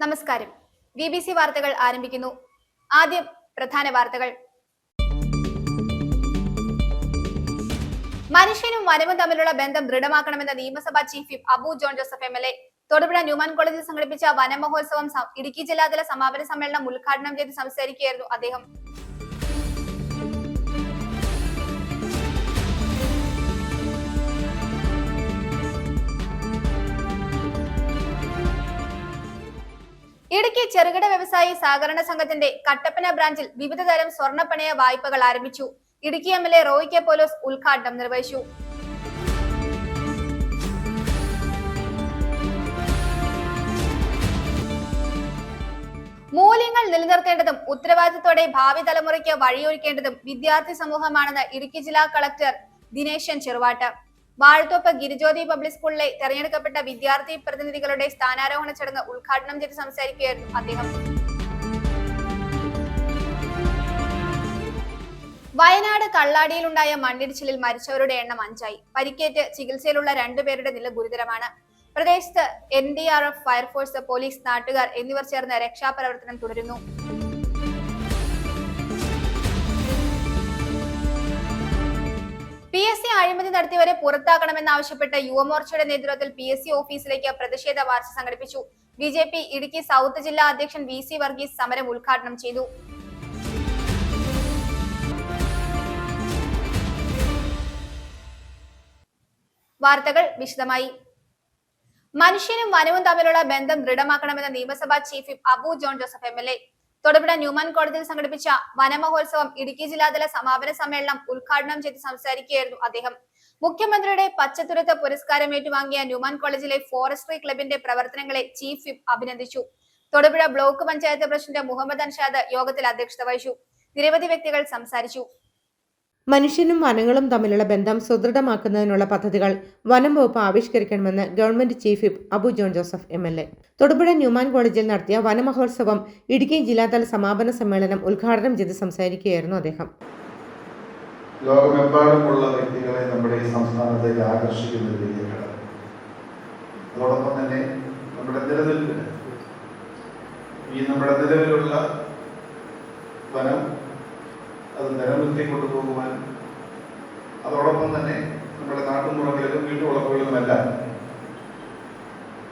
നമസ്കാരം. BBC വാർത്തകൾ ആരംഭിക്കുന്നു. ആദ്യം പ്രധാന വാർത്തകൾ. മനുഷ്യനും വനവും തമ്മിലുള്ള ബന്ധം ദൃഢമാക്കണമെന്ന നിയമസഭാ chief whip Abu John Joseph MLA Thodupuzha Newman കോളേജിൽ സംഘടിപ്പിച്ച വനമഹോത്സവം ഇടുക്കി ജില്ലാതല സമാപന സമ്മേളനം ഉദ്ഘാടനം ചെയ്ത് സംസാരിക്കുകയായിരുന്നു അദ്ദേഹം. ഇടുക്കി ചെറുകിട വ്യവസായി സഹകരണ സംഘത്തിന്റെ കട്ടപ്പന ബ്രാഞ്ചിൽ വിവിധ തരം സ്വർണ്ണപ്പണയ വായ്പകൾ ആരംഭിച്ചു. Idukki MLA Roy K Paulose ഉദ്ഘാടനം നിർവഹിച്ചു. മൂല്യങ്ങൾ നിലനിർത്തേണ്ടതും ഉത്തരവാദിത്തത്തോടെ ഭാവി തലമുറയ്ക്ക് വഴിയൊരുക്കേണ്ടതും വിദ്യാർത്ഥി സമൂഹമാണെന്ന് ഇടുക്കി ജില്ലാ കളക്ടർ ദിനേശൻ ചെറുവാട്ട്. വാഴത്തോപ്പ് ഗിരിജ്യോതി പബ്ലിക് സ്കൂളിലെ തെരഞ്ഞെടുക്കപ്പെട്ട വിദ്യാർത്ഥി പ്രതിനിധികളുടെ സ്ഥാനാരോഹണ ചടങ്ങ് ഉദ്ഘാടനം ചെയ്ത് സംസാരിക്കുകയായിരുന്നു അദ്ദേഹം. വയനാട് കള്ളാടിയിലുണ്ടായ മണ്ണിടിച്ചിലിൽ മരിച്ചവരുടെ എണ്ണം 5ആയി. പരിക്കേറ്റ് ചികിത്സയിലുള്ള 2 പേരുടെ നില ഗുരുതരമാണ്. പ്രദേശത്ത് NDRF, ഫയർഫോഴ്സ്, പോലീസ്, നാട്ടുകാർ എന്നിവർ ചേർന്ന് രക്ഷാപ്രവർത്തനം തുടരുന്നു. PSC അഴിമതി നടത്തിയവരെ പുറത്താക്കണമെന്നാവശ്യപ്പെട്ട് യുവമോർച്ചയുടെ നേതൃത്വത്തിൽ PSC ഓഫീസിലേക്ക് പ്രതിഷേധ മാർച്ച് സംഘടിപ്പിച്ചു. BJP ഇടുക്കി സൗത്ത് ജില്ലാ അധ്യക്ഷൻ VC വർഗീസ് സമരം ഉദ്ഘാടനം ചെയ്തു. വാർത്തകൾ വിശദമായി. മനുഷ്യനും വനവും തമ്മിലുള്ള ബന്ധം ദൃഢമാക്കണമെന്ന നിയമസഭാ chief whip Abu John Joseph MLA Thodupuzha Newman കോളേജിൽ സംഘടിപ്പിച്ച വനമഹോത്സവം ഇടുക്കി ജില്ലാതല സമാപന സമ്മേളനം ഉദ്ഘാടനം ചെയ്ത് സംസാരിക്കുകയായിരുന്നു അദ്ദേഹം. മുഖ്യമന്ത്രിയുടെ പച്ചത്തുരുത്ത് പുരസ്കാരം ഏറ്റുവാങ്ങിയ ന്യൂമാൻ കോളേജിലെ ഫോറസ്ട്രി ക്ലബിന്റെ പ്രവർത്തനങ്ങളെ ചീഫ് വിപ്പ് അഭിനന്ദിച്ചു. തൊടുപുഴ ബ്ലോക്ക് പഞ്ചായത്ത് പ്രസിഡന്റ് മുഹമ്മദ് അൻഷാദ് യോഗത്തിൽ അധ്യക്ഷത വഹിച്ചു. നിരവധി വ്യക്തികൾ സംസാരിച്ചു. മനുഷ്യനും വനങ്ങളും തമ്മിലുള്ള ബന്ധം സുദൃഢമാക്കുന്നതിനുള്ള പദ്ധതികൾ വനം വകുപ്പ് ആവിഷ്കരിക്കണമെന്ന് government chief whip Abu John Joseph MLA Thodupuzha Newman കോളേജിൽ നടത്തിയ വനമഹോത്സവം ഇടുക്കി ജില്ലാതല സമാപന സമ്മേളനം ഉദ്ഘാടനം ചെയ്ത് സംസാരിക്കുകയായിരുന്നു അദ്ദേഹം. ലോകമെമ്പാടുമുള്ള വ്യക്തികളെ നമ്മുടെ ഈ സംസ്ഥാനത്തേക്ക് ആകർഷിക്കുന്ന ഒരു വലിയ ഘടകം. അതോടൊപ്പം തന്നെ നമ്മുടെ നിലനിൽപ്പിന് നമ്മുടെ നിലവിലുള്ള വനം അത് നിലനിർത്തി കൊണ്ടുപോകുവാൻ, അതോടൊപ്പം തന്നെ നമ്മുടെ നാട്ടുമ്പുറങ്ങളിലും വീട്ടുവളപ്പുകളിലുമെല്ലാം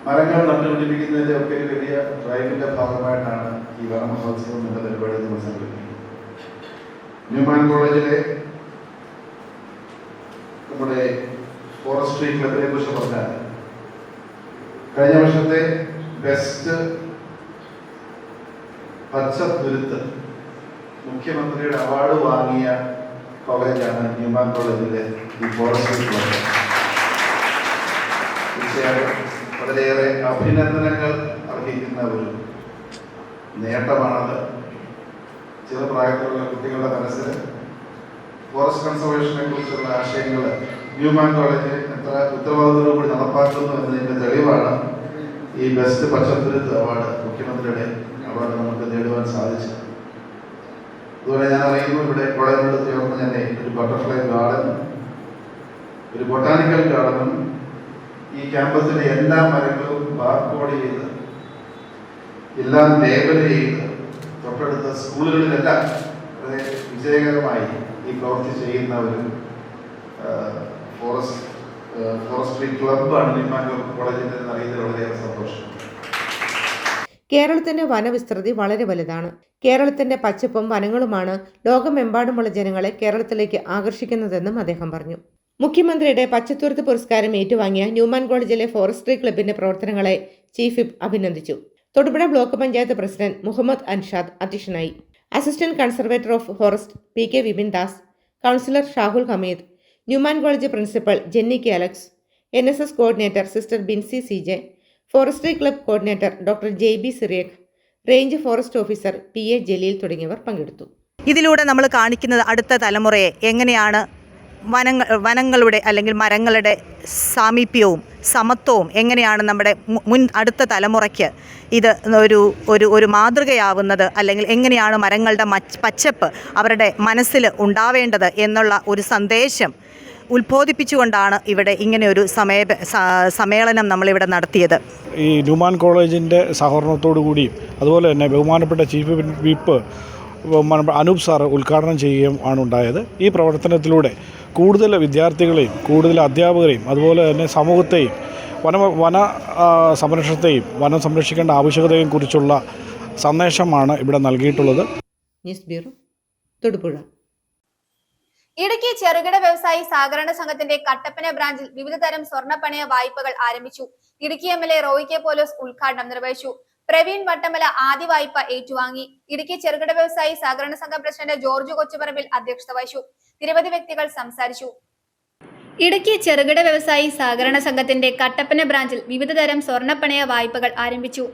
മരങ്ങൾ നട്ടുപിടിപ്പിക്കുന്നതിന്റെ ഒക്കെ ഒരു വലിയ ഡ്രൈവിന്റെ ഭാഗമായിട്ടാണ് ഈ വനമഹോത്സവം എന്ന പരിപാടി നമ്മൾ സംഘടിപ്പിക്കുന്നത്. ന്യൂമാൻ കോളേജിലെ നമ്മുടെ ഫോറസ്ട്രി ക്ലബിനെ കുറിച്ച് പറഞ്ഞാൽ കഴിഞ്ഞ വർഷത്തെ ബെസ്റ്റ് പച്ചത്തുരുത്ത് മുഖ്യമന്ത്രിയുടെ അവാർഡ് വാങ്ങിയ കോളേജാണ് ന്യൂമാൻ കോളേജിലെ ഈ ഫോറസ്ട്രി ക്ലബ്. തീർച്ചയായും വളരെയേറെ അഭിനന്ദനങ്ങൾ അർഹിക്കുന്ന ഒരു നേട്ടമാണത്. ചെറുപ്രായത്തിലുള്ള കുട്ടികളുടെ മനസ്സിൽ ഫോറസ്റ്റ് കൺസർവേഷനെ കുറിച്ചുള്ള ആശയങ്ങൾ ന്യൂമാൻ കോളേജ് എത്ര ഉത്തരവാദിത്തത്തോടുകൂടി നടപ്പാക്കുന്നു എന്നതിൻ്റെ തെളിവാണ് ഈ ബെസ്റ്റ് പച്ചത്തുരുത്ത് അവാർഡ്, മുഖ്യമന്ത്രിയുടെ അവാർഡ് നമുക്ക് നേടുവാൻ സാധിച്ചത്. അതുപോലെ ഞാൻ അറിയുന്നു, ഇവിടെ കോളേജിനോട് ചേർന്ന് തന്നെ ഒരു ബട്ടർഫ്ലൈ ഗാർഡനും ഒരു ബൊട്ടാനിക്കൽ ഗാർഡനും ഈ ക്യാമ്പസിലെ എല്ലാ മരങ്ങളും ബാർകോഡ് ചെയ്ത് എല്ലാം ലേബൽ ചെയ്ത് തൊട്ടടുത്ത സ്കൂളുകളിലെല്ലാം വളരെ വിജയകരമായി ഈ പ്രവൃത്തി ചെയ്യുന്ന ഒരു ഫോറസ്ട്രി ക്ലബാണ് ന്യൂമാൻ കോളേജിൻ്റെ അറിയുന്നതിൽ വളരെയേറെ സന്തോഷം. കേരളത്തിന്റെ വനവിസ്തൃതി വളരെ വലുതാണ്. കേരളത്തിന്റെ പച്ചപ്പും വനങ്ങളുമാണ് ലോകമെമ്പാടുമുള്ള ജനങ്ങളെ കേരളത്തിലേക്ക് ആകർഷിക്കുന്നതെന്നും അദ്ദേഹം പറഞ്ഞു. മുഖ്യമന്ത്രിയുടെ പച്ചത്തുരുത്ത് പുരസ്കാരം ഏറ്റുവാങ്ങിയ ന്യൂമാൻ കോളേജിലെ ഫോറസ്ട്രി ക്ലബിന്റെ പ്രവർത്തനങ്ങളെ ചീഫ് വിപ്പ് അഭിനന്ദിച്ചു. തൊടുപുഴ ബ്ലോക്ക് പഞ്ചായത്ത് പ്രസിഡന്റ് മുഹമ്മദ് അൻഷാദ് അധ്യക്ഷനായി. Assistant conservator of forest PK Vipin Das, councillor Shahul Hameed, Newman college principal Jenny K Alex, NSS coordinator sister Binsi CJ, forestry club coordinator doctor JB Cyriac, range forest officer PA Jaleel തുടങ്ങിയവർ പങ്കെടുത്തു. ഇതിലൂടെ നമ്മൾ കാണിക്കുന്നത് അടുത്ത തലമുറയെ എങ്ങനെയാണ് വനങ്ങളുടെ അല്ലെങ്കിൽ മരങ്ങളുടെ സാമീപ്യവും സമത്വവും എങ്ങനെയാണ് നമ്മുടെ അടുത്ത തലമുറയ്ക്ക് ഇത് ഒരു മാതൃകയാവുന്നത്, അല്ലെങ്കിൽ എങ്ങനെയാണ് മരങ്ങളുടെ പച്ചപ്പ് അവരുടെ മനസ്സിൽ ഉണ്ടാവേണ്ടത് എന്നുള്ള ഒരു സന്ദേശം ഉത്ബോധിപ്പിച്ചുകൊണ്ടാണ് ഇവിടെ ഇങ്ങനെ ഒരു സമ്മേളനം നമ്മളിവിടെ നടത്തിയത്. ഈ ന്യൂമാൻ കോളേജിൻ്റെ സഹകരണത്തോടു കൂടിയും അതുപോലെ തന്നെ ബഹുമാനപ്പെട്ട ചീഫ് വിപ്പ് അനൂപ് സാർ ഉദ്ഘാടനം ചെയ്യുകയും ആണ് ഉണ്ടായത്. ഈ പ്രവർത്തനത്തിലൂടെ കൂടുതൽ വിദ്യാർത്ഥികളെയും കൂടുതൽ അധ്യാപകരെയും അതുപോലെ തന്നെ സമൂഹത്തെയും വന സംരക്ഷണത്തെയും വനം സംരക്ഷിക്കേണ്ട ആവശ്യകതയെയും കുറിച്ചുള്ള സന്ദേശമാണ് ഇവിടെ നൽകിയിട്ടുള്ളത്. News bureau, Thodupuzha. ഇടുക്കി ചെറുകിട വ്യവസായി സഹകരണ സംഘത്തിന്റെ കട്ടപ്പന ബ്രാഞ്ചിൽ വിവിധ തരം സ്വർണ്ണപ്പണയ വായ്പകൾ ആരംഭിച്ചു. ഇടുക്കി MLA റോയി കെ പോലോസ് ഉദ്ഘാടനം നിർവഹിച്ചു. പ്രവീൺ വട്ടമല ആദ്യ വായ്പ ഏറ്റുവാങ്ങി. ഇടുക്കി ചെറുകിട വ്യവസായി സഹകരണ സംഘം പ്രസിഡന്റ് ജോർജ് കൊച്ചുപറമ്പിൽ അധ്യക്ഷത വഹിച്ചു. നിരവധി വ്യക്തികൾ സംസാരിച്ചു. ഇടുക്കി ചെറുകിട വ്യവസായി സഹകരണ സംഘത്തിന്റെ കട്ടപ്പന ബ്രാഞ്ചിൽ വിവിധ തരം സ്വർണ്ണപ്പണയ വായ്പകൾ ആരംഭിച്ചു.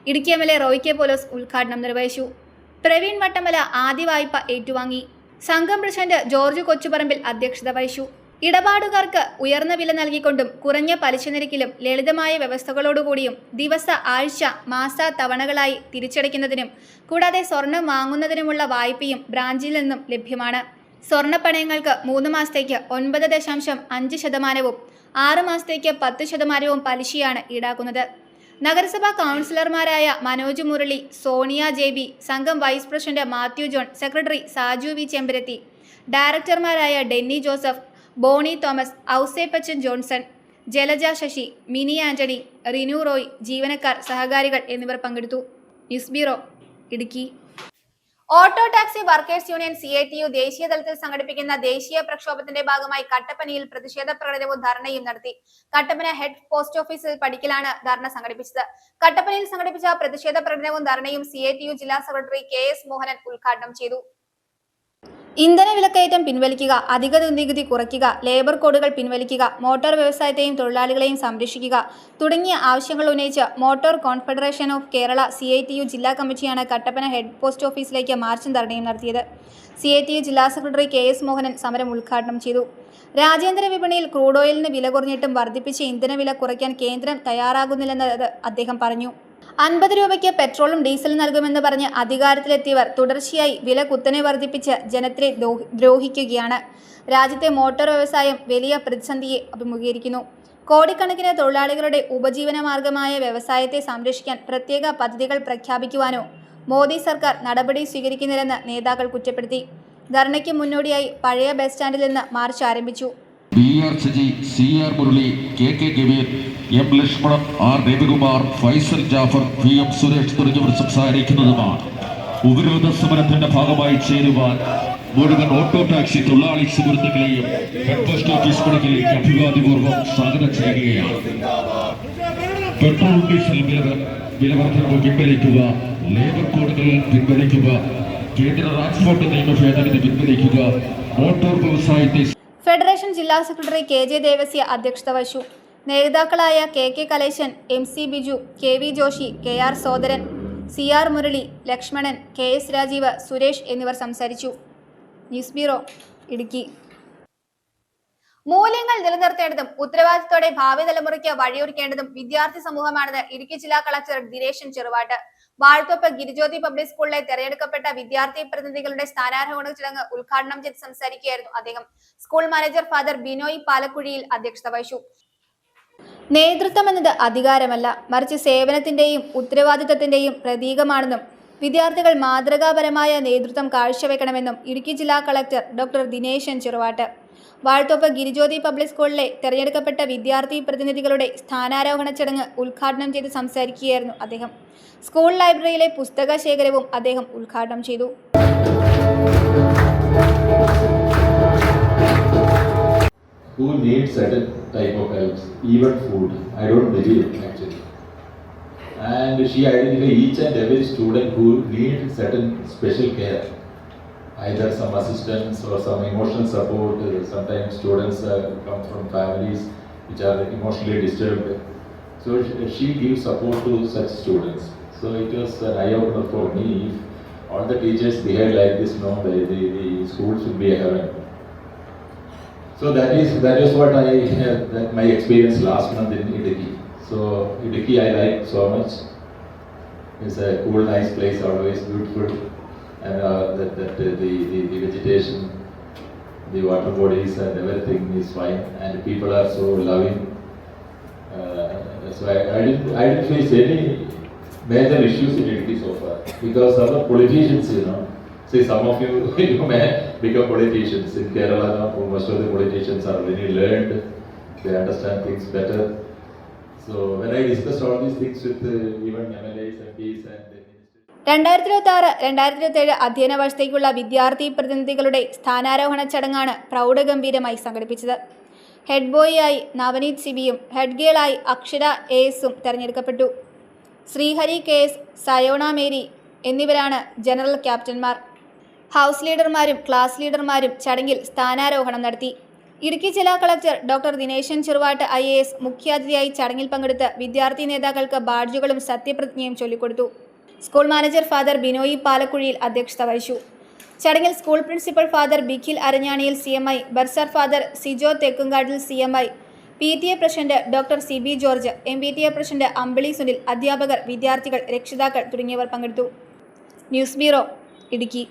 ഇടുക്കി MLA റോയി കെ പോലോസ് ഉദ്ഘാടനം നിർവഹിച്ചു. പ്രവീൺ വട്ടമല ആദ്യ വായ്പ ഏറ്റുവാങ്ങി. സംഘം പ്രസിഡന്റ് ജോർജ് കൊച്ചുപറമ്പിൽ അധ്യക്ഷത വഹിച്ചു. ഇടപാടുകാർക്ക് ഉയർന്ന വില നൽകിക്കൊണ്ടും കുറഞ്ഞ പലിശ നിരക്കിലും ലളിതമായ വ്യവസ്ഥകളോടുകൂടിയും ദിവസ, ആഴ്ച, മാസ തവണകളായി തിരിച്ചടയ്ക്കുന്നതിനും കൂടാതെ സ്വർണം വാങ്ങുന്നതിനുമുള്ള വായ്പയും ബ്രാഞ്ചിൽ നിന്നും ലഭ്യമാണ്. സ്വർണ്ണപ്പണയങ്ങൾക്ക് 3 മാസത്തേക്ക് 9.5% 6 മാസത്തേക്ക് 10% പലിശയാണ് ഈടാക്കുന്നത്. നഗരസഭാ കൗൺസിലർമാരായ മനോജ് മുരളി, സോണിയ JB, സംഘം vice president Mathew John, secretary Saju V Chembarathi, ഡയറക്ടർമാരായ Denny Joseph, Boney Thomas, Ouseppachan Johnson, Jalaja Sasi, Mini Antony, Rinu Roy, ജീവനക്കാർ, സഹകാരികൾ എന്നിവർ പങ്കെടുത്തു. News bureau, Idukki. Auto taxi workers union CITU ദേശീയ തലത്തിൽ സംഘടിപ്പിക്കുന്ന ദേശീയ പ്രക്ഷോഭത്തിന്റെ ഭാഗമായി കട്ടപ്പനയിൽ പ്രതിഷേധ പ്രകടനവും ധർണയും നടത്തി. കട്ടപ്പന ഹെഡ് പോസ്റ്റ് ഓഫീസിൽ പടിക്കലാണ് ധർണ സംഘടിപ്പിച്ചത്. കട്ടപ്പനയിൽ സംഘടിപ്പിച്ച പ്രതിഷേധ പ്രകടനവും ധർണയും CITU ജില്ലാ സെക്രട്ടറി KS മോഹനൻ ഉദ്ഘാടനം ചെയ്തു. ഇന്ധന വിലക്കയറ്റം പിൻവലിക്കുക, അധിക നികുതി കുറയ്ക്കുക, ലേബർ കോഡുകൾ പിൻവലിക്കുക, മോട്ടോർ വ്യവസായത്തെയും തൊഴിലാളികളെയും സംരക്ഷിക്കുക തുടങ്ങിയ ആവശ്യങ്ങൾ ഉന്നയിച്ച് motor confederation of Kerala CITU ജില്ലാ കമ്മിറ്റിയാണ് കട്ടപ്പന ഹെഡ് പോസ്റ്റ് ഓഫീസിലേക്ക് മാർച്ചും ധർണയും നടത്തിയത്. CITU ജില്ലാ സെക്രട്ടറി KS മോഹനൻ സമരം ഉദ്ഘാടനം ചെയ്തു. രാജ്യാന്തര വിപണിയിൽ ക്രൂഡ് ഓയിലിന് വില കുറഞ്ഞിട്ടും വർദ്ധിപ്പിച്ച ഇന്ധനവില കുറയ്ക്കാൻ കേന്ദ്രം തയ്യാറാകുന്നില്ലെന്നത് അദ്ദേഹം പറഞ്ഞു. 50 രൂപയ്ക്ക് പെട്രോളും ഡീസലും നൽകുമെന്ന് പറഞ്ഞ് അധികാരത്തിലെത്തിയവർ തുടർച്ചയായി വില കുത്തനെ വർദ്ധിപ്പിച്ച് ജനത്തെ ദ്രോഹിക്കുകയാണ്. രാജ്യത്തെ മോട്ടോർ വ്യവസായം വലിയ പ്രതിസന്ധിയെ അഭിമുഖീകരിക്കുന്നു. കോടിക്കണക്കിന് തൊഴിലാളികളുടെ ഉപജീവന മാർഗമായ വ്യവസായത്തെ സംരക്ഷിക്കാൻ പ്രത്യേക പദ്ധതികൾ പ്രഖ്യാപിക്കുവാനോ മോദി സർക്കാർ നടപടി സ്വീകരിക്കുന്നില്ലെന്ന് നേതാക്കൾ കുറ്റപ്പെടുത്തി. ധർണയ്ക്ക് മുന്നോടിയായി പഴയ ബസ് സ്റ്റാൻഡിൽ നിന്ന് മാർച്ച് ആരംഭിച്ചു. BR Saji, CR Murali, KK Kabir, M Lakshmanan, R Ravikumar, Faisal Jafar, PM Suresh തുടങ്ങിയവർ സംസാരിക്കുന്നതുമാണ്. ഉപരോധ സമരത്തിന്റെ ഭാഗമായി ചേരുവാൻ മുഴുവൻ ഓട്ടോ ടാക്സി തൊഴിലാളി സുഹൃത്തുക്കളെയും ഹെഡ് പോസ്റ്റ് ഓഫീസ് പടിക്കലേക്ക് അഭിവാദ്യപൂർവ്വം സ്വാഗതം ചെയ്യുകയാണ്. പെട്രോൾ ഡീസൽ വിലവർദ്ധനവ് പിൻവലിക്കുക, ലേബർ കോഡുകൾ പിൻവലിക്കുക, കേന്ദ്ര ട്രാൻസ്പോർട്ട് നിയമ ഭേദഗതി പിൻവലിക്കുക, മോട്ടോർ വ്യവസായത്തെ. ഫെഡറേഷൻ ജില്ലാ സെക്രട്ടറി KJ ദേവസ്യ അധ്യക്ഷത വഹിച്ചു. നേതാക്കളായ KK Kalesan, MC Biju, KV Joshi, KR Sodaran, CR Murali, Lakshmanan, KS Rajeev, Suresh എന്നിവർ സംസാരിച്ചു. News bureau, Idukki. മൂല്യങ്ങൾ നിലനിർത്തേണ്ടതും ഉത്തരവാദിത്തത്തോടെ ഭാവി തലമുറയ്ക്ക് വഴിയൊരുക്കേണ്ടതും വിദ്യാർത്ഥി സമൂഹമാണെന്ന് ഇടുക്കി ജില്ലാ കളക്ടർ ദിനേശൻ ചെറുവാട്ട്. വാഴത്തോപ്പ് ഗിരിജ്യോതി പബ്ലിക് സ്കൂളിലെ തെരഞ്ഞെടുക്കപ്പെട്ട വിദ്യാർത്ഥി പ്രതിനിധികളുടെ സ്ഥാനാരോഹണ ചടങ്ങ് ഉദ്ഘാടനം ചെയ്ത് സംസാരിക്കുകയായിരുന്നു അദ്ദേഹം. School manager father Binoy Palakkuzhiyil അധ്യക്ഷത വഹിച്ചു. നേതൃത്വം എന്നത് അധികാരമല്ല, മറിച്ച് സേവനത്തിന്റെയും ഉത്തരവാദിത്തത്തിന്റെയും പ്രതീകമാണെന്നും വിദ്യാർത്ഥികൾ മാതൃകാപരമായ നേതൃത്വം കാഴ്ചവെക്കണമെന്നും ഇടുക്കി ജില്ലാ collector doctor Dineshan Cheruvattu Vazhathope Girijyothi public സ്കൂളിലെ തെരഞ്ഞെടുക്കപ്പെട്ട വിദ്യാർത്ഥി പ്രതിനിധികളുടെ സ്ഥാനാരോഹണ ചടങ്ങ് ഉദ്ഘാടനം ചെയ്ത് സംസാരിക്കുകയായിരുന്നു അദ്ദേഹം. സ്കൂൾ ലൈബ്രറിയിലെ പുസ്തക ശേഖരവും അദ്ദേഹം ഉദ്ഘാടനം ചെയ്തു. Who needs certain type of helps, even food? I don't believe actually. And she identified each and every student who needs certain special care, either some assistance or some emotional support. Sometimes students come from families which are emotionally disturbed, so she gives support to such students. So it was an eye-opener for me. If all the teachers behave like this, no, the school should be a heaven. So that is what that my experience last month in Idukki. So Idukki I like so much. It's a cool, nice place, always beautiful, and the vegetation, the water bodies and everything is fine, and people are so loving. So I didn't face any major issues in Idiki so far because of the politicians, See, some of you, you may become politicians. In Kerala, most of the politicians are very learned. They understand things better. So when I discussed all these things with even MLAs, MPs and the ministers. 2026-2027 അധ്യയന വർഷത്തേക്കുള്ള വിദ്യാർത്ഥി പ്രതിനിധികളുടെ സ്ഥാനാരോഹണ ചടങ്ങാണ് പ്രൗഢഗംഭീരമായി സംഘടിപ്പിച്ചത്. Head ബോയിയായി നവനീത് സിബിയും head ഗേളായി അക്ഷര എസും തെരഞ്ഞെടുക്കപ്പെട്ടു. ശ്രീഹരി KS, സയോണ മേരി എന്നിവരാണ് ജനറൽ ക്യാപ്റ്റന്മാർ. ഹൗസ് ലീഡർമാരും ക്ലാസ് ലീഡർമാരും ചടങ്ങിൽ സ്ഥാനാരോഹണം നടത്തി. ഇടുക്കി ജില്ലാ collector doctor Dineshan Cheruvattu IAS മുഖ്യാതിഥിയായി ചടങ്ങിൽ പങ്കെടുത്ത് വിദ്യാർത്ഥി നേതാക്കൾക്ക് ബാഡ്ജുകളും സത്യപ്രതിജ്ഞയും ചൊല്ലിക്കൊടുത്തു. School manager father Binoy Palakkuzhiyil അധ്യക്ഷത വഹിച്ചു. ചടങ്ങിൽ school principal father Bikhil Aranjaniyil CMI, bursar father Sijo Thekkumkattil CMI, PTA president doctor CB George, MPTA president Ambili Sunil, അധ്യാപകർ, വിദ്യാർത്ഥികൾ, രക്ഷിതാക്കൾ തുടങ്ങിയവർ പങ്കെടുത്തു. News bureau, Idukki.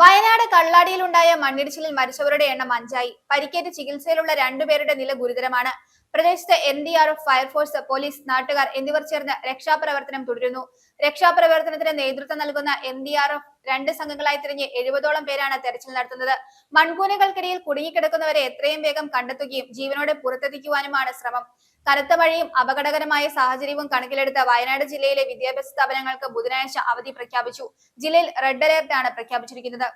വയനാട് കള്ളാടിയിലുണ്ടായ മണ്ണിടിച്ചിലിൽ മരിച്ചവരുടെ എണ്ണം 5ആയി. പരിക്കേറ്റ് ചികിത്സയിലുള്ള 2 പേരുടെ നില ഗുരുതരമാണ്. പ്രദേശത്ത് NDRF, ഫയർഫോഴ്സ്, പോലീസ്, നാട്ടുകാർ എന്നിവർ ചേർന്ന് രക്ഷാപ്രവർത്തനം തുടരുന്നു. രക്ഷാപ്രവർത്തനത്തിന് നേതൃത്വം നൽകുന്ന NDRF 2 സംഘങ്ങളായി തിരിഞ്ഞ് 70ഓളം പേരാണ് തെരച്ചിൽ നടത്തുന്നത്. മൺകൂനകൾക്കിടയിൽ കുടുങ്ങിക്കിടക്കുന്നവരെ എത്രയും വേഗം കണ്ടെത്തുകയും ജീവനോടെ പുറത്തെത്തിക്കുവാനുമാണ് ശ്രമം. കനത്ത മഴയും അപകടകരമായ സാഹചര്യവും കണക്കിലെടുത്ത് വയനാട് ജില്ലയിലെ വിദ്യാഭ്യാസ സ്ഥാപനങ്ങൾക്ക് ബുധനാഴ്ച അവധി പ്രഖ്യാപിച്ചു. ജില്ലയിൽ റെഡ് അലർട്ട് ആണ് പ്രഖ്യാപിച്ചിരിക്കുന്നത്.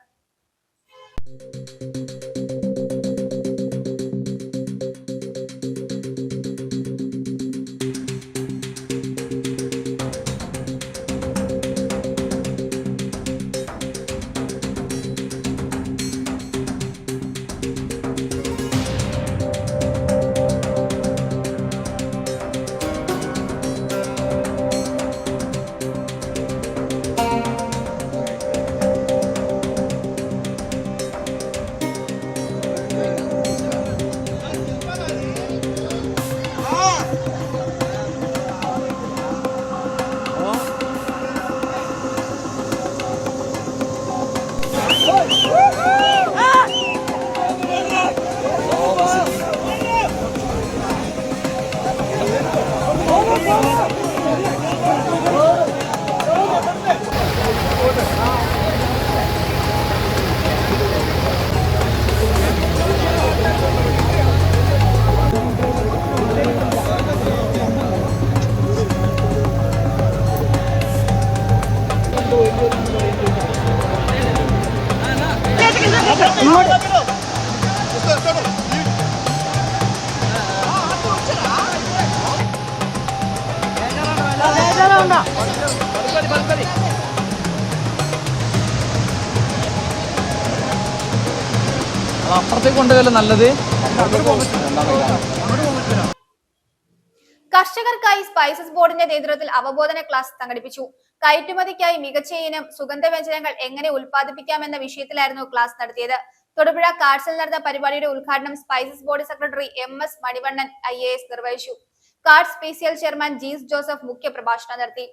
അപ്പുറത്തേക്ക് കൊണ്ടുപോയല്ലോ നല്ലത്. കർഷകർക്കായി സ്പൈസസ് ബോർഡിന്റെ നേതൃത്വത്തിൽ അവബോധന ക്ലാസ് സംഘടിപ്പിച്ചു. കയറ്റുമതിക്കായി മികച്ച ഇനം സുഗന്ധവ്യഞ്ജനങ്ങൾ എങ്ങനെ ഉൽപ്പാദിപ്പിക്കാമെന്ന വിഷയത്തിലായിരുന്നു ക്ലാസ് നടത്തിയത്. തൊടുപുഴ കാർട്സിൽ നടന്ന പരിപാടിയുടെ ഉദ്ഘാടനം spices board secretary MS Manivannan IAS നിർവഹിച്ചു. Card special chairman Jees Joseph മുഖ്യ പ്രഭാഷണം നടത്തി.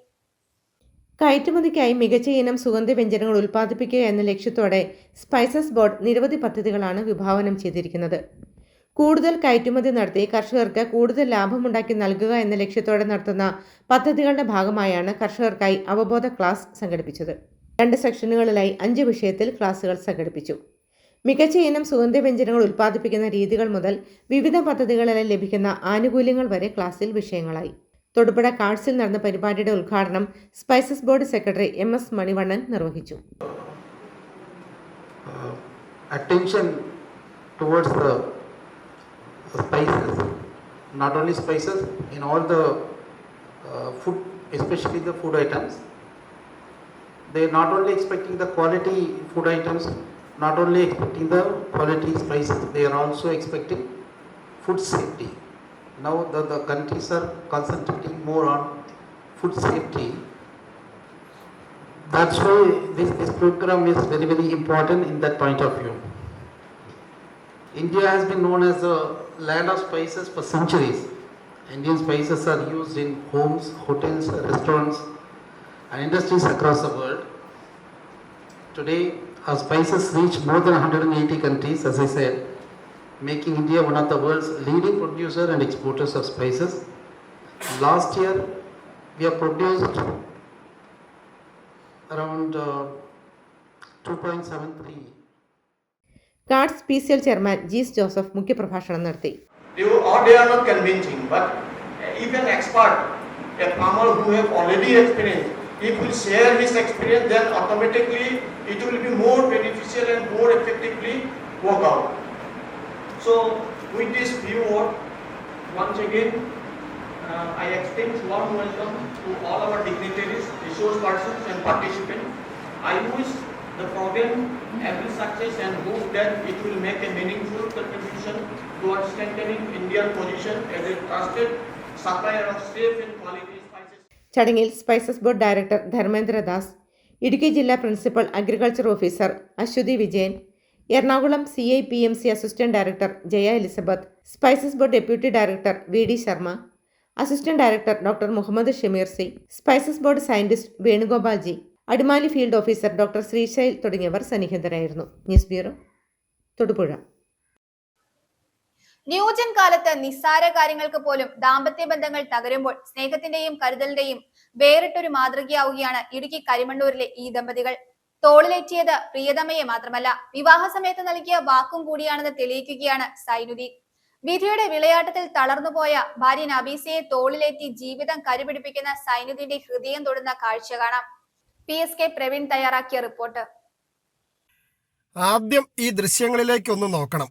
കയറ്റുമതിക്കായി മികച്ച ഇനം സുഗന്ധവ്യഞ്ജനങ്ങൾ ഉൽപ്പാദിപ്പിക്കുക എന്ന ലക്ഷ്യത്തോടെ സ്പൈസസ് ബോർഡ് നിരവധി പദ്ധതികളാണ് വിഭാവനം ചെയ്തിരിക്കുന്നത്. കൂടുതൽ കയറ്റുമതി നടത്തി കർഷകർക്ക് കൂടുതൽ ലാഭമുണ്ടാക്കി നൽകുക എന്ന ലക്ഷ്യത്തോടെ നടത്തുന്ന പദ്ധതികളുടെ ഭാഗമായാണ് കർഷകർക്കായി അവബോധ ക്ലാസ് സംഘടിപ്പിച്ചത്. 2 സെക്ഷനുകളിലായി 5 വിഷയത്തിൽ ക്ലാസുകൾ സംഘടിപ്പിച്ചു. മികച്ച ഇനം സുഗന്ധവ്യഞ്ജനങ്ങൾ ഉൽപ്പാദിപ്പിക്കുന്ന രീതികൾ മുതൽ വിവിധ പദ്ധതികളിൽ ലഭിക്കുന്ന ആനുകൂല്യങ്ങൾ വരെ ക്ലാസ്സിൽ വിഷയങ്ങളായി. തൊടുപുഴ കാർട്സിൽ നടന്ന പരിപാടിയുടെ ഉദ്ഘാടനം spices board secretary MS Manivannan നിർവഹിച്ചു. Attention towards the spices, not only spices, in all the food, especially the food items. They are not only expecting the quality food items, not only expecting the quality spices, they are also expecting food safety. Now the countries are concentrating more on food safety. That's why this program is very, very important in that point of view. India has been known as a land of spices for centuries. Indian spices are used in homes, hotels, restaurants and industries across the world. Today, our spices reach more than 180 countries, as I said, making India one of the world's leading producer and exporters of spices. Last year, we have produced around 2.73. Card special chairman Jees Joseph മുഖ്യപ്രഭാഷണം നടത്തി. They are not convincing, but if an expert, a farmer who have already experienced, if will share his experience, then automatically it will be more beneficial and more effectively work out. So with this view, once again, I extend warm welcome to all our dignitaries, resource persons and participants. I wish the program every success and hope that it will make a meaningful contribution towards strengthening India's position as a trusted supplier of safe and quality spices. ചടങ്ങിൽ spices board director Dharmendra Das, Idukki ജില്ലാ principal agriculture officer Aswathy Vijayan, Ernakulam CIPMC assistant director Jaya Elizabeth, spices board deputy director VD Sharma, assistant director doctor Muhammad Shameer C, spices board scientist Venugopal G, Adimali field officer doctor Sreeshail തുടങ്ങിയവർ സന്നിഹിതരായിരുന്നു. News bureau, Thodupuzha. New gen കാലത്ത് നിസ്സാര കാര്യങ്ങൾക്ക് പോലും ദാമ്പത്യ ബന്ധങ്ങൾ തകരുമ്പോൾ സ്നേഹത്തിന്റെയും കരുതലിന്റെയും വേറിട്ടൊരു മാതൃകയാവുകയാണ് ഇടുക്കി കരിമണ്ണൂരിലെ ഈ ദമ്പതികൾ. തോളിലേറ്റിയത് പ്രിയതമയെ മാത്രമല്ല, വിവാഹ സമയത്ത് നൽകിയ വാക്കും കൂടിയാണെന്ന് തെളിയിക്കുകയാണ് സൈനുദ്ദീൻ. വിധിയുടെ വിളയാട്ടത്തിൽ തളർന്നുപോയ ഭാര്യ നബീസയെ തോളിലേറ്റി ജീവിതം കരുപിടിപ്പിക്കുന്ന സൈനുദ്ദീന്റെ ഹൃദയം തൊടുന്ന കാഴ്ച കാണാം. PSK പ്രവീൺ തയ്യാറാക്കിയ റിപ്പോർട്ട്. ആദ്യം ഈ ദൃശ്യങ്ങളിലേക്കൊന്ന് നോക്കണം.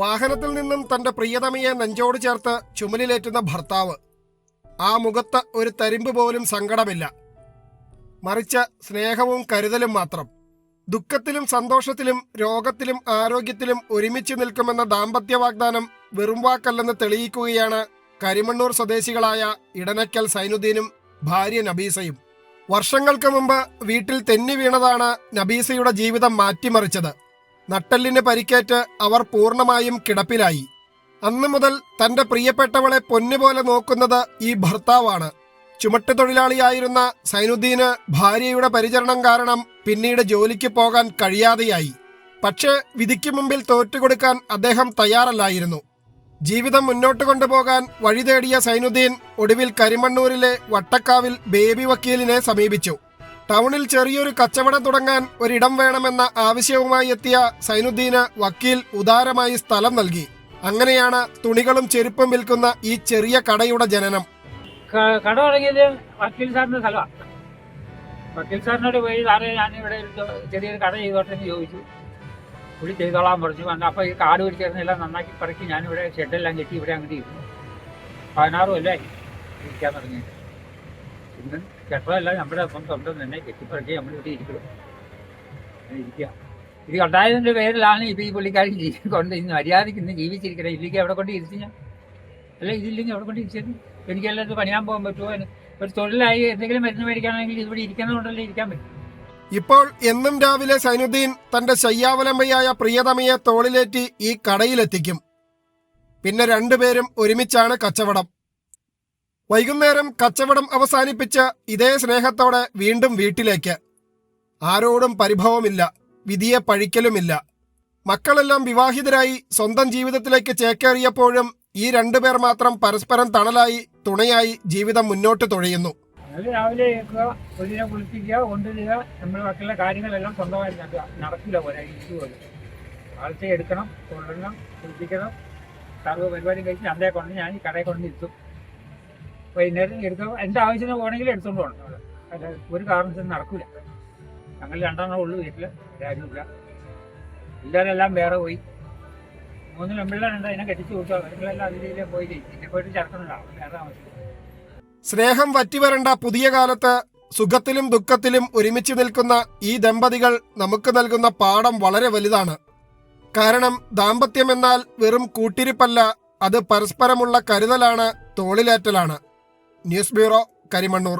വാഹനത്തിൽ നിന്നും തന്റെ പ്രിയതമയെ നെഞ്ചോട് ചേർത്ത് ചുമലിലേറ്റുന്ന ഭർത്താവ്. ആ മുഖത്ത് ഒരു തരിമ്പ് പോലും സങ്കടമില്ല, മറിച്ച് സ്നേഹവും കരുതലും മാത്രം. ദുഃഖത്തിലും സന്തോഷത്തിലും രോഗത്തിലും ആരോഗ്യത്തിലും ഒരുമിച്ച് നിൽക്കുമെന്ന ദാമ്പത്യ വാഗ്ദാനം വെറും വാക്കല്ലെന്ന് തെളിയിക്കുകയാണ് കരിമണ്ണൂർ സ്വദേശികളായ ഇടനക്കൽ സൈനുദ്ദീനും ഭാര്യ നബീസയും. വർഷങ്ങൾക്ക് മുമ്പ് വീട്ടിൽ തെന്നി വീണതാണ് നബീസയുടെ ജീവിതം മാറ്റിമറിച്ചത്. നട്ടെല്ലിന് പരിക്കേറ്റ് അവർ പൂർണ്ണമായും കിടപ്പിലായി. അന്നു മുതൽ തന്റെ പ്രിയപ്പെട്ടവളെ പൊന്നുപോലെ നോക്കുന്നത് ഈ ഭർത്താവാണ്. ചുമട്ടുതൊഴിലാളിയായിരുന്ന സൈനുദ്ദീന് ഭാര്യയുടെ പരിചരണം കാരണം പിന്നീട് ജോലിക്ക് പോകാൻ കഴിയാതെയായി. പക്ഷേ വിധിക്ക് മുമ്പിൽ തോറ്റുകൊടുക്കാൻ അദ്ദേഹം തയ്യാറല്ലായിരുന്നു. ജീവിതം മുന്നോട്ട് കൊണ്ടുപോകാൻ വഴി തേടിയ സൈനുദ്ദീൻ ഒടുവിൽ കരിമണ്ണൂരിലെ വട്ടക്കാവിൽ ബേബി വക്കീലിനെ സമീപിച്ചു. ടൗണിൽ ചെറിയൊരു കച്ചവടം തുടങ്ങാൻ ഒരിടം വേണമെന്ന ആവശ്യവുമായി എത്തിയ സൈനുദ്ദീന് വക്കീൽ ഉദാരമായി സ്ഥലം നൽകി. അങ്ങനെയാണ് തുണികളും ചെരുപ്പും വിൽക്കുന്ന ഈ ചെറിയ കടയുടെ ജനനം. കട തുടങ്ങിയത് വക്കീൽ സാറിന്റെ സ്ഥലമാണ്. വക്കീൽ സാറിനോട് പോയി, സാറേ ഞാനിവിടെ ചെറിയൊരു കട ചെയ്തോട്ടെ എന്ന് ചോദിച്ചു. പുള്ളി ചെയ്തോളാൻ പറഞ്ഞു. അപ്പോൾ ഈ കാട് പിടിച്ചിരുന്നെല്ലാം നന്നാക്കി പറക്കി ഞാനിവിടെ ഷെഡെല്ലാം കെട്ടി ഇവിടെ അങ്ങോട്ട് ഇരുന്നു. 16 കൊല്ലമായി ഇരിക്കാൻ തുടങ്ങിയിട്ട്. ഇന്ന് കെട്ടതല്ല, നമ്മുടെ സ്വന്തം തന്നെ കെട്ടിപ്പറക്കി നമ്മളിവിടെ ഇരിക്കണം, ഇരിക്കുക. ഇത് ഉണ്ടായതിൻ്റെ പേരിലാണ് ഇപ്പോൾ ഈ പുള്ളിക്കാരി കൊണ്ട് ഇന്ന് മര്യാദയ്ക്ക് ഇന്ന് ജീവിച്ചിരിക്കണം. ഇല്ലെങ്കിൽ അവിടെ കൊണ്ട് ഇരിച്ചു ഞാൻ, അല്ല ഇതില്ലെങ്കിൽ അവിടെ കൊണ്ട് ഇരിച്ചത്. എനിക്കെല്ലാം ഇത് പണിയാൻ പോകാൻ പറ്റുമോ? ഒരു തൊഴിലായി എന്തെങ്കിലും മരുന്ന് മേടിക്കുകയാണെങ്കിൽ ഇവിടെ ഇരിക്കുന്നതുകൊണ്ടല്ലേ ഇരിക്കാൻ പറ്റും. ഇപ്പോൾ എന്നും രാവിലെ സൈനുദ്ദീൻ തന്റെ ശയ്യാവലംബിയായ പ്രിയതമയെ തോളിലേറ്റി ഈ കടയിലെത്തിക്കും. പിന്നെ രണ്ടുപേരും ഒരുമിച്ചാണ് കച്ചവടം. വൈകുന്നേരം കച്ചവടം അവസാനിപ്പിച്ച് ഇതേ സ്നേഹത്തോടെ വീണ്ടും വീട്ടിലേക്ക്. ആരോടും പരിഭവമില്ല, വിധിയെ പഴിക്കലുമില്ല. മക്കളെല്ലാം വിവാഹിതരായി സ്വന്തം ജീവിതത്തിലേക്ക് ചേക്കേറിയപ്പോഴും ഈ രണ്ടുപേർ മാത്രം പരസ്പരം തണലായി തുണയായി ജീവിതം മുന്നോട്ട് തുഴയുന്നു. രാവിലെ കുഞ്ഞിനെ കുളിപ്പിക്കുക, കൊണ്ടുവരിക, നമ്മൾ മക്കളുടെ കാര്യങ്ങളെല്ലാം സ്വന്തമായി നടക്കില്ല പോലെ ഇതുപോലെ. കാലത്തെ എടുക്കണം, കൊണ്ടുവരണം, കുളിപ്പിക്കണം, സർവ്വ പരിപാടി കഴിച്ച് അന്തേ കൊണ്ട് ഞാൻ ഈ കടയിൽ കൊണ്ടിരുത്തും. വൈകുന്നേരം എടുക്കുക, എൻ്റെ ആവശ്യത്തിന് പോകണമെങ്കിൽ എടുത്തുകൊണ്ട് പോകണം. അല്ല ഒരു കാരണത്തിനും നടക്കില്ല. ഞങ്ങൾ രണ്ടെണ്ണം ഉള്ളു വീട്ടിൽ, ആരുമില്ല. എല്ലാവരെല്ലാം വേറെ പോയി. 3 പെൺപിള്ളേരുണ്ട്, അതിനെ കെട്ടിച്ചു കൊടുത്തു. അവരെല്ലാം അതിലേ പോയി പിന്നെ പോയിട്ട് ചേർക്കണുണ്ടാവും, വേറെ താമസിക്കും. സ്നേഹം വറ്റിവരണ്ട പുതിയ കാലത്ത് സുഖത്തിലും ദുഃഖത്തിലും ഒരുമിച്ച് നിൽക്കുന്ന ഈ ദമ്പതികൾ നമുക്ക് നൽകുന്ന പാഠം വളരെ വലുതാണ്. കാരണം ദാമ്പത്യമെന്നാൽ വെറും കൂട്ടിരിപ്പല്ല, അത് പരസ്പരമുള്ള കരുതലാണ്, തോളിലേറ്റലാണ്. News bureau, Karimannoor.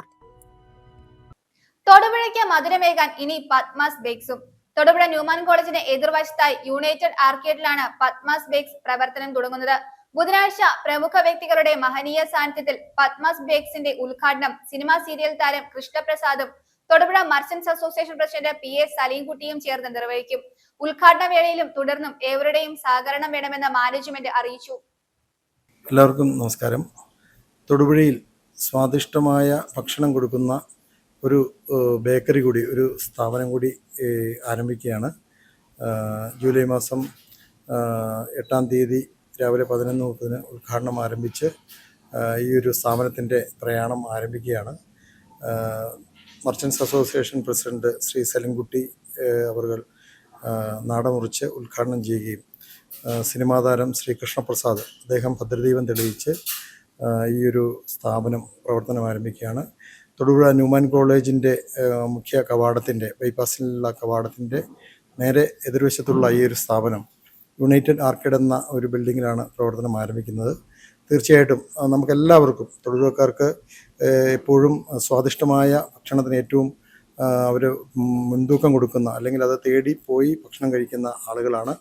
തൊടുപുഴയ്ക്ക് മധുരമേകാൻ ഇനി പത്മാസ് ബേക്സും. തൊടുപുഴ ന്യൂമാൻ കോളേജിന് എതിർവശത്തായി യുണൈറ്റഡ് ആർക്കേഡിലാണ് പത്മാസ് ബേക്സ് പ്രവർത്തനം തുടങ്ങുന്നത്. ബുധനാഴ്ച പ്രമുഖ വ്യക്തികളുടെ മഹനീയ സാന്നിധ്യത്തിൽ പത്മാസ് ബേക്സിന്റെ ഉദ്ഘാടനം സിനിമാ സീരിയൽ താരം കൃഷ്ണപ്രസാദും Thodupuzha merchants association president PA സലീംകുട്ടിയും ചേർന്ന് നിർവഹിക്കും. ഉദ്ഘാടന വേളയിലും തുടർന്നും ഏവരുടെയും സഹകരണം വേണമെന്ന് മാനേജ്മെന്റ് അറിയിച്ചു. എല്ലാവർക്കും നമസ്കാരം. തൊടുപുഴയിൽ സ്വാദിഷ്ടമായ ഭക്ഷണം കൊടുക്കുന്ന ഒരു ബേക്കറി കൂടി, ഒരു സ്ഥാപനം കൂടി ആരംഭിക്കുകയാണ്. ജൂലൈ മാസം 8-ാം തീയതി രാവിലെ 11:30 ഉദ്ഘാടനം ആരംഭിച്ച് ഈ ഒരു സ്ഥാപനത്തിൻ്റെ പ്രയാണം ആരംഭിക്കുകയാണ്. Merchants association president Shri Salimkutty അവർ നാടമുറിച്ച് ഉദ്ഘാടനം ചെയ്യുകയും സിനിമാ താരം ശ്രീ കൃഷ്ണപ്രസാദ് അദ്ദേഹം ഭദ്രദീപം തെളിയിച്ച് ഈ ഒരു സ്ഥാപനം പ്രവർത്തനം ആരംഭിക്കുകയാണ്. തൊടുപുഴ ന്യൂമാൻ കോളേജിൻ്റെ മുഖ്യ കവാടത്തിൻ്റെ, ബൈപ്പാസിലുള്ള കവാടത്തിൻ്റെ നേരെ എതിർവശത്തുള്ള ഈ ഒരു സ്ഥാപനം യുണൈറ്റഡ് ആർക്കേഡ് എന്ന ഒരു ബിൽഡിങ്ങിലാണ് പ്രവർത്തനം ആരംഭിക്കുന്നത്. തീർച്ചയായിട്ടും നമുക്കെല്ലാവർക്കും, തൊഴിലുറക്കാർക്ക് എപ്പോഴും സ്വാദിഷ്ടമായ ഭക്ഷണത്തിന് ഏറ്റവും അവർ മുൻതൂക്കം കൊടുക്കുന്ന, അല്ലെങ്കിൽ അത് തേടി പോയി ഭക്ഷണം കഴിക്കുന്ന ആളുകളാണ്.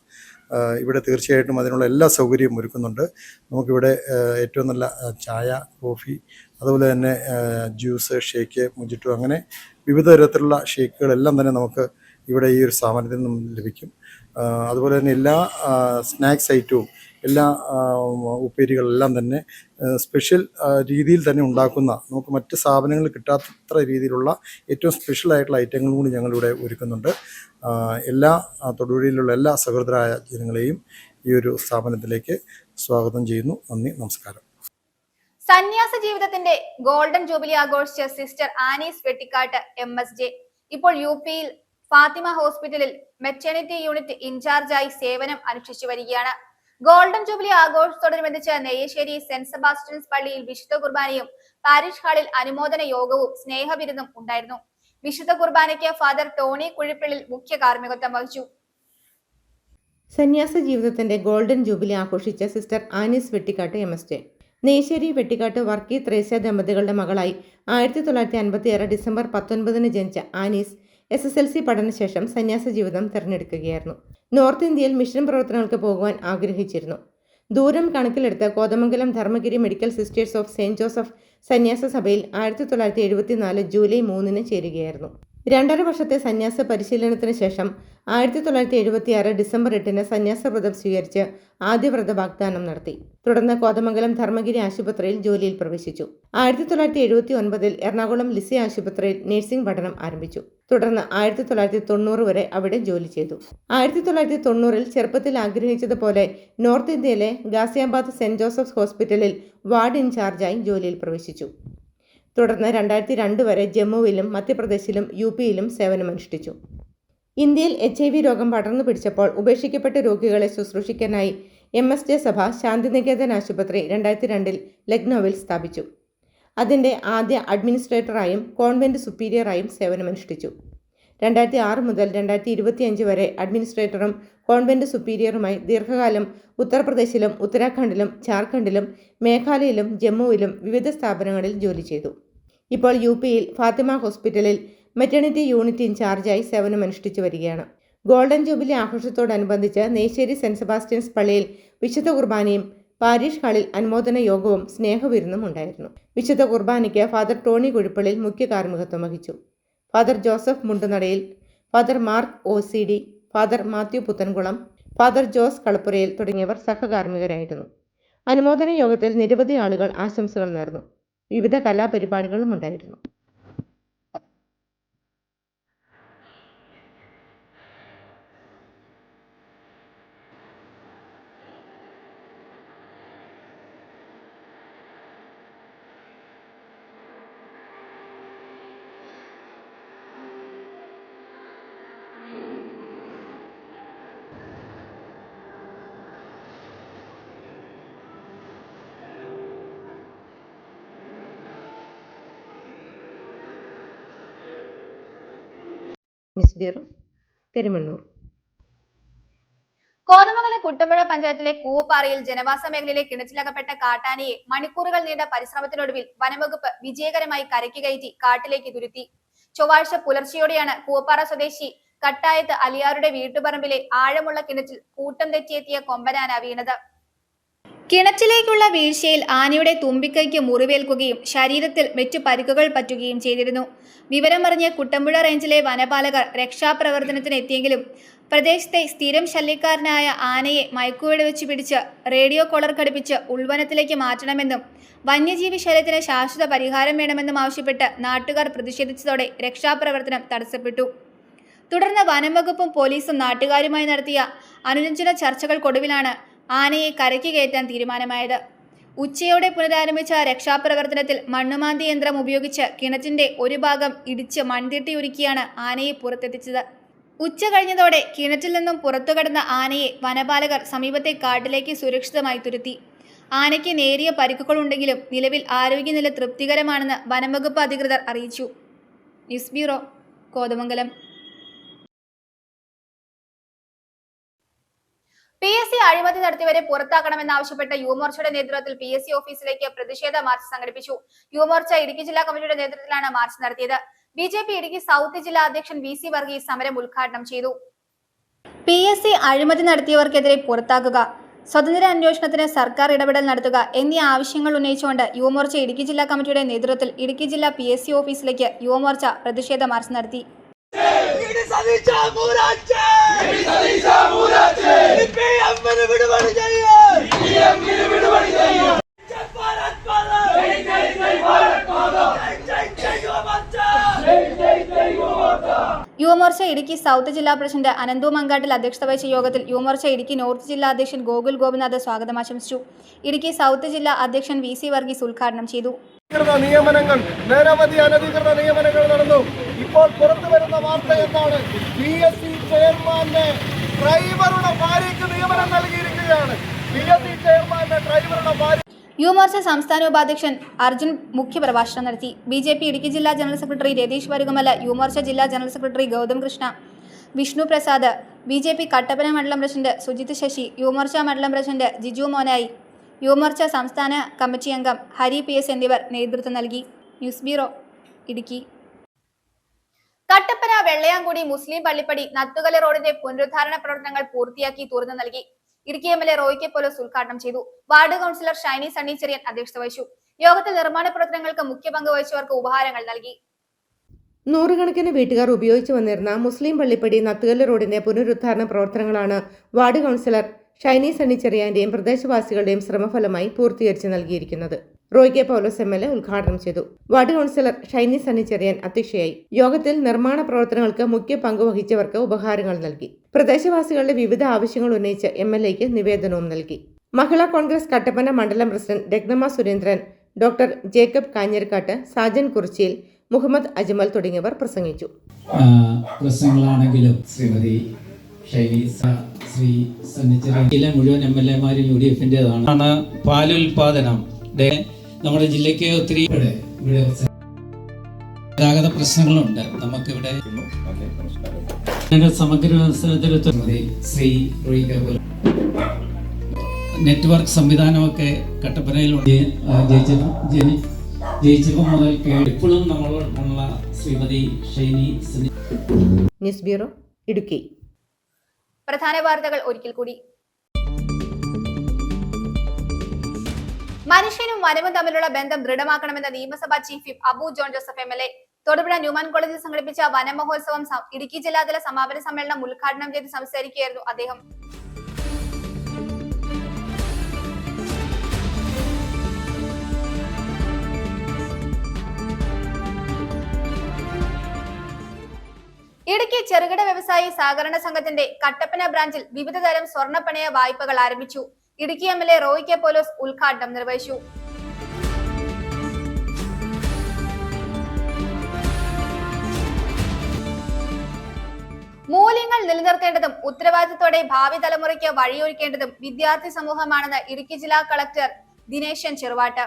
ഇവിടെ തീർച്ചയായിട്ടും അതിനുള്ള എല്ലാ സൗകര്യവും ഒരുക്കുന്നുണ്ട്. നമുക്കിവിടെ ഏറ്റവും നല്ല ചായ, കോഫി, അതുപോലെ തന്നെ ജ്യൂസ്, ഷേക്ക്, മുജിറ്റോ, അങ്ങനെ വിവിധ തരത്തിലുള്ള ഷേക്കുകളെല്ലാം തന്നെ നമുക്ക് ഇവിടെ ഈ ഒരു സ്ഥാപനത്തിൽ നിന്നും ലഭിക്കും. അതുപോലെ തന്നെ എല്ലാ സ്നാക്സ് ഐറ്റവും, എല്ലാ ഉപ്പേരികളെല്ലാം തന്നെ സ്പെഷ്യൽ രീതിയിൽ തന്നെ ഉണ്ടാക്കുന്ന, നമുക്ക് മറ്റ് സ്ഥാപനങ്ങളിൽ കിട്ടാത്തത്ര രീതിയിലുള്ള ഏറ്റവും സ്പെഷ്യലായിട്ടുള്ള ഐറ്റങ്ങളും കൂടി ഞങ്ങളിവിടെ ഒരുക്കുന്നുണ്ട്. എല്ലാ തൊടുപുഴയിലുള്ള എല്ലാ സഹൃദരായ ജനങ്ങളെയും ഈ ഒരു സ്ഥാപനത്തിലേക്ക് സ്വാഗതം ചെയ്യുന്നു. നന്ദി, നമസ്കാരം. സന്യാസ ജീവിതത്തിന്റെ ഗോൾഡൻ ജൂബിലി ആഘോഷിച്ച സിസ്റ്റർ ആനീസ് വെട്ടിക്കാട്ട് MSJ ഇപ്പോൾ UP-യിൽ ഫാത്തിമ ഹോസ്പിറ്റലിൽ മെറ്റേണിറ്റി യൂണിറ്റ് ഇൻചാർജായി സേവനം അനുഷ്ഠിച്ചു വരികയാണ്. Golden jubilee ആഘോഷത്തോടനുബന്ധിച്ച് Neyyassery saint Sebastian's പള്ളിയിൽ വിശുദ്ധ കുർബാനയും പാരിഷ് ഹാളിൽ അനുമോദന യോഗവും സ്നേഹവിരുന്നും ഉണ്ടായിരുന്നു. വിശുദ്ധ കുർബാനയ്ക്ക് ഫാദർ ടോണി കുഴിപ്പിള്ളിൽ മുഖ്യ കാർമ്മികത്വം വഹിച്ചു. സന്യാസ ജീവിതത്തിന്റെ ഗോൾഡൻ ജൂബിലി ആഘോഷിച്ച സിസ്റ്റർ ആനീസ് വെട്ടിക്കാട്ട് MSJ. നെയ്ശ്ശേരി വെട്ടിക്കാട്ട് വർക്കി ത്രേസ്യ ദമ്പതികളുടെ മകളായി 1956 ഡിസംബർ 19 ജനിച്ച ആനീസ് SSLC പഠനശേഷം സന്യാസ ജീവിതം തിരഞ്ഞെടുക്കുകയായിരുന്നു. നോർത്ത് ഇന്ത്യയിൽ മിഷൻ പ്രവർത്തനങ്ങൾക്ക് പോകുവാൻ ആഗ്രഹിച്ചിരുന്നു. ദൂരം കണക്കിലെടുത്ത് Kothamangalam Dharmagiri medical sisters of Saint Joseph സന്യാസ സഭയിൽ 1974 ജൂലൈ 3 ചേരുകയായിരുന്നു. 2.5 വർഷത്തെ സന്യാസ പരിശീലനത്തിന് ശേഷം 1976 ഡിസംബർ 8 സന്യാസവ്രതം സ്വീകരിച്ച് ആദ്യ വ്രത വാഗ്ദാനം നടത്തി. തുടർന്ന് കോതമംഗലം ധർമ്മഗിരി ആശുപത്രിയിൽ ജോലിയിൽ പ്രവേശിച്ചു. 1979 എറണാകുളം ലിസി ആശുപത്രിയിൽ നഴ്സിംഗ് പഠനം ആരംഭിച്ചു. തുടർന്ന് 1990 വരെ അവിടെ ജോലി ചെയ്തു. 1990 ചെറുപ്പത്തിൽ ആഗ്രഹിച്ചതുപോലെ നോർത്ത് ഇന്ത്യയിലെ ഗാസിയാബാദ് സെന്റ് ജോസഫ്സ് ഹോസ്പിറ്റലിൽ വാർഡ് ഇൻചാർജായി ജോലിയിൽ പ്രവേശിച്ചു. തുടർന്ന് 2002 വരെ ജമ്മുവിലും മധ്യപ്രദേശിലും UP-യിലും സേവനമനുഷ്ഠിച്ചു. ഇന്ത്യയിൽ HIV രോഗം പടർന്നു പിടിച്ചപ്പോൾ ഉപേക്ഷിക്കപ്പെട്ട രോഗികളെ ശുശ്രൂഷിക്കാനായി MSJ സഭ ശാന്തിനികേതൻ ആശുപത്രി 2002 ലക്നൌവിൽ സ്ഥാപിച്ചു. അതിൻ്റെ ആദ്യ അഡ്മിനിസ്ട്രേറ്ററായും കോൺവെന്റ് സുപ്പീരിയറായും സേവനമനുഷ്ഠിച്ചു. 2006 മുതൽ 2025 വരെ അഡ്മിനിസ്ട്രേറ്ററും കോൺവെന്റ് സുപ്പീരിയറുമായി ദീർഘകാലം ഉത്തർപ്രദേശിലും ഉത്തരാഖണ്ഡിലും ജാർഖണ്ഡിലും മേഘാലയയിലും ജമ്മുവിലും വിവിധ സ്ഥാപനങ്ങളിൽ ജോലി ചെയ്തു. ഇപ്പോൾ UP-യിൽ ഫാത്തിമ ഹോസ്പിറ്റലിൽ മെറ്റേണിറ്റി യൂണിറ്റ് ഇൻചാർജായി സേവനമനുഷ്ഠിച്ചു വരികയാണ്. Golden jubilee ആഘോഷത്തോടനുബന്ധിച്ച് Neyssery saint Sebastian's പള്ളിയിൽ വിശുദ്ധ കുർബാനയും പാരിഷ് ഹാളിൽ അനുമോദന യോഗവും സ്നേഹവിരുന്നും ഉണ്ടായിരുന്നു. വിശുദ്ധ കുർബാനയ്ക്ക് ഫാദർ ടോണി കുഴിപ്പള്ളിൽ മുഖ്യ കാർമ്മികത്വം വഹിച്ചു. Father Joseph Mundunadayil, father Mark OCD, father Mathew Puthenkulam, father Jose Kalappurayil തുടങ്ങിയവർ സഹകാർമ്മികരായിരുന്നു. അനുമോദന യോഗത്തിൽ നിരവധി ആളുകൾ ആശംസകൾ നേർന്നു. വിവിധ കലാപരിപാടികളും ഉണ്ടായിരുന്നു. പെരുമണ്ണൂർ. കോതമംഗലം കുട്ടമ്പുഴ പഞ്ചായത്തിലെ കൂവപ്പാറയിൽ ജനവാസ മേഖലയിലെ കിണറ്റിലകപ്പെട്ട കാട്ടാനയെ മണിക്കൂറുകൾ നീണ്ട പരിശ്രമത്തിനൊടുവിൽ വനംവകുപ്പ് വിജയകരമായി കരയ്ക്ക് കയറ്റി കാട്ടിലേക്ക് തുരുത്തി. ചൊവ്വാഴ്ച പുലർച്ചെയോടെയാണ് കൂവപ്പാറ സ്വദേശി കട്ടായത്ത് അലിയാറുടെ വീട്ടുപറമ്പിലെ ആഴമുള്ള കിണറ്റിൽ കൂട്ടം തെറ്റിയെത്തിയ കൊമ്പനാന വീണത്. കിണറ്റിലേക്കുള്ള വീഴ്ചയിൽ ആനയുടെ തുമ്പിക്കൈക്ക് മുറിവേൽക്കുകയും ശരീരത്തിൽ മറ്റു പരിക്കുകൾ പറ്റുകയും ചെയ്തിരുന്നു. വിവരമറിഞ്ഞ് കുട്ടമ്പുഴ റേഞ്ചിലെ വനപാലകർ രക്ഷാപ്രവർത്തനത്തിന് എത്തിയെങ്കിലും പ്രദേശത്തെ സ്ഥിരം ശല്യക്കാരനായ ആനയെ മയക്കുവെടി വെച്ച് പിടിച്ച് റേഡിയോ കോളർ ഘടിപ്പിച്ച് ഉൾവനത്തിലേക്ക് മാറ്റണമെന്നും വന്യജീവി ശല്യത്തിന് ശാശ്വത പരിഹാരം വേണമെന്നും ആവശ്യപ്പെട്ട് നാട്ടുകാർ പ്രതിഷേധിച്ചതോടെ രക്ഷാപ്രവർത്തനം തടസ്സപ്പെട്ടു. തുടർന്ന് വനം വകുപ്പും പോലീസും നാട്ടുകാരുമായി നടത്തിയ അനുരഞ്ജന ചർച്ചകൾക്കൊടുവിലാണ് ആനയെ കരയ്ക്ക് കയറ്റാൻ തീരുമാനമായത്. ഉച്ചയോടെ പുനരാരംഭിച്ച രക്ഷാപ്രവർത്തനത്തിൽ മണ്ണുമാന്തി യന്ത്രം ഉപയോഗിച്ച് കിണറ്റിന്റെ ഒരു ഭാഗം ഇടിച്ച് മൺതിട്ടി ഒരുക്കിയാണ് ആനയെ പുറത്തെത്തിച്ചത്. ഉച്ച കഴിഞ്ഞതോടെ കിണറ്റിൽ നിന്നും പുറത്തുകടന്ന ആനയെ വനപാലകർ സമീപത്തെ കാട്ടിലേക്ക് സുരക്ഷിതമായി തുരുത്തി. ആനയ്ക്ക് നേരിയ പരിക്കുകളുണ്ടെങ്കിലും നിലവിൽ ആരോഗ്യനില തൃപ്തികരമാണെന്ന് വനംവകുപ്പ് അധികൃതർ അറിയിച്ചു. News bureau, Kothamangalam. PSC അഴിമതി നടത്തിയവരെ പുറത്താക്കണമെന്നാവശ്യപ്പെട്ട് യുവമോർച്ചയുടെ നേതൃത്വത്തിൽ PSC ഓഫീസിലേക്ക് പ്രതിഷേധ മാർച്ച് സംഘടിപ്പിച്ചു. യുവമോർച്ച ഇടുക്കി ജില്ലാ കമ്മിറ്റിയുടെ നേതൃത്വത്തിലാണ് മാർച്ച് നടത്തിയത്. BJP ഇടുക്കി സൗത്ത് ജില്ലാ അധ്യക്ഷൻ VC വർഗീസ് സമരം ഉദ്ഘാടനം ചെയ്തു. PSC അഴിമതി നടത്തിയവർക്കെതിരെ പുറത്താക്കുക, സ്വതന്ത്ര അന്വേഷണത്തിന് സർക്കാർ ഇടപെടൽ നടത്തുക എന്നീ ആവശ്യങ്ങൾ ഉന്നയിച്ചുകൊണ്ട് യുവമോർച്ച ഇടുക്കി ജില്ലാ കമ്മിറ്റിയുടെ നേതൃത്വത്തിൽ ഇടുക്കി ജില്ലാ PSC ഓഫീസിലേക്ക് യുവമോർച്ച പ്രതിഷേധ മാർച്ച് നടത്തി. യുവമോർച്ച ഇടുക്കി സൗത്ത് ജില്ലാ പ്രസിഡന്റ് അനന്തു മങ്കാട്ടിൽ അധ്യക്ഷത വഹിച്ച യോഗത്തിൽ യുവമോർച്ച ഇടുക്കി നോർത്ത് ജില്ലാ അധ്യക്ഷൻ ഗോകുൽ ഗോപിനാഥ് സ്വാഗതം ആശംസിച്ചു. ഇടുക്കി സൗത്ത് ജില്ലാ അധ്യക്ഷൻ VC വർഗീസ് ഉദ്ഘാടനം ചെയ്തു. നിയമനങ്ങൾ, നിരവധി അനധികൃത നിയമനങ്ങൾ നടന്നു. ഇപ്പോൾ പുറത്തു വരുന്ന വാർത്ത എന്താണ്? PSC ചെയർമാന്റെ ഡ്രൈവറുടെ ഭാര്യയ്ക്ക് നിയമനം നൽകിയിരിക്കുകയാണ്. PSC ചെയർമാന്റെ ഡ്രൈവറുടെ ഭാര്യ. യുവമോർച്ച സംസ്ഥാന ഉപാധ്യക്ഷൻ അർജുൻ മുഖ്യപ്രഭാഷണം നടത്തി. BJP ഇടുക്കി ജില്ലാ ജനറൽ സെക്രട്ടറി രതീഷ് വരുകമല, യുവമോർച്ച ജില്ലാ general secretary Gautham Krishna, Vishnu Prasad, BJP Kattappana മണ്ഡലം പ്രസിഡന്റ് സുജിത് ശശി, യുവമോർച്ച മണ്ഡലം പ്രസിഡന്റ് ജിജു മോനായി, യുവമോർച്ച സംസ്ഥാന കമ്മിറ്റി അംഗം ഹരി PS എന്നിവർ നേതൃത്വം നൽകി. News bureau, Idukki. കട്ടപ്പന വെള്ളയാംകുടി മുസ്ലിം പള്ളിപ്പടി നത്തുകല റോഡിന്റെ പുനരുദ്ധാരണ പ്രവർത്തനങ്ങൾ പൂർത്തിയാക്കി തുറന്നു നൽകി. Idukki MLA Roy K Paulose ഉദ്ഘാടനം ചെയ്തു. Ward councillor Shiny Sunny Cherian അധ്യക്ഷത വഹിച്ചു. യോഗത്തിൽ നിർമ്മാണ പ്രവർത്തനങ്ങൾക്ക് മുഖ്യ പങ്ക് വഹിച്ചവർക്ക് ഉപഹാരങ്ങൾ നൽകി. നൂറുകണക്കിന് വീട്ടുകാർ ഉപയോഗിച്ചു വന്നിരുന്ന മുസ്ലിം പള്ളിപ്പടി നത്തുകല്ല് റോഡിന്റെ പുനരുദ്ധാരണ പ്രവർത്തനങ്ങളാണ് വാർഡ് കൗൺസിലർ ഷൈനി സണ്ണി ചെറിയാന്റെയും പ്രദേശവാസികളുടെയും ശ്രമഫലമായി പൂർത്തീകരിച്ച് നൽകിയിരിക്കുന്നത്. റോയ് കെ പൗലോസ് MLA ഉദ്ഘാടനം ചെയ്തു. Ward councillor Shiny Sunny Cherian അധ്യക്ഷയായി. യോഗത്തിൽ നിർമ്മാണ പ്രവർത്തനങ്ങൾക്ക് മുഖ്യ പങ്ക് വഹിച്ചവർക്ക് ഉപഹാരങ്ങൾ നൽകി. പ്രദേശവാസികളുടെ വിവിധ ആവശ്യങ്ങൾ ഉന്നയിച്ച് MLAക്ക് നിവേദനവും നൽകി. മഹിളാ കോൺഗ്രസ് കട്ടപ്പന മണ്ഡലം പ്രസിഡന്റ് രത്നമ്മ സുരേന്ദ്രൻ, ഡോക്ടർ ജേക്കബ് കാഞ്ഞിരക്കാട്ട്, സാജൻ കുറിച്ചിയിൽ, മുഹമ്മദ് അജ്മൽ തുടങ്ങിയവർ പ്രസംഗിച്ചു. പ്രസംഗങ്ങളാണെങ്കിലും ശ്രീമതി ശ്രീ സന്നിച്ചിലെ മുഴുവൻ MLAമാരും UDFന്റേതാണ്. പാലുൽപാദനം നമ്മുടെ ജില്ലയ്ക്ക് ഒത്തിരി ഗതാഗത പ്രശ്നങ്ങളുണ്ട്. നമുക്കിവിടെ സമഗ്ര ശ്രീ നെറ്റ്വർക്ക് സംവിധാനമൊക്കെ കട്ടപ്പനയിലുണ്ട്. ജയിച്ചപ്പോൾ മുതൽ ഇപ്പോഴും നമ്മളോടൊപ്പമുള്ള ശ്രീമതി ഷൈനി. News bureau, Idukki. പ്രധാന വാർത്തകൾ ഒരിക്കൽ കൂടി. മനുഷ്യനും വനവും തമ്മിലുള്ള ബന്ധം ദൃഢമാക്കണമെന്ന നിയമസഭാ chief whip Abu John Joseph MLA Thodupuzha Newman കോളേജിൽ സംഘടിപ്പിച്ച വനമഹോത്സവം ഇടുക്കി ജില്ലാതല സമാപന സമ്മേളനം ഉദ്ഘാടനം ചെയ്ത് സംസാരിക്കുകയായിരുന്നു അദ്ദേഹം. ഇടുക്കി ചെറുകിട വ്യവസായി സഹകരണ സംഘത്തിന്റെ കട്ടപ്പന ബ്രാഞ്ചിൽ വിവിധ തരം സ്വർണ്ണപ്പണയ വായ്പകൾ ആരംഭിച്ചു. Idukki MLA Roy K Paulose ഉദ്ഘാടനം നിർവഹിച്ചു. മൂല്യങ്ങൾ നിലനിർത്തേണ്ടതും ഉത്തരവാദിത്തത്തോടെ ഭാവി തലമുറയ്ക്ക് വഴിയൊരുക്കേണ്ടതും വിദ്യാർത്ഥി സമൂഹമാണെന്ന് ഇടുക്കി ജില്ലാ കളക്ടർ ദിനേശൻ ചെറുവാട്ട്.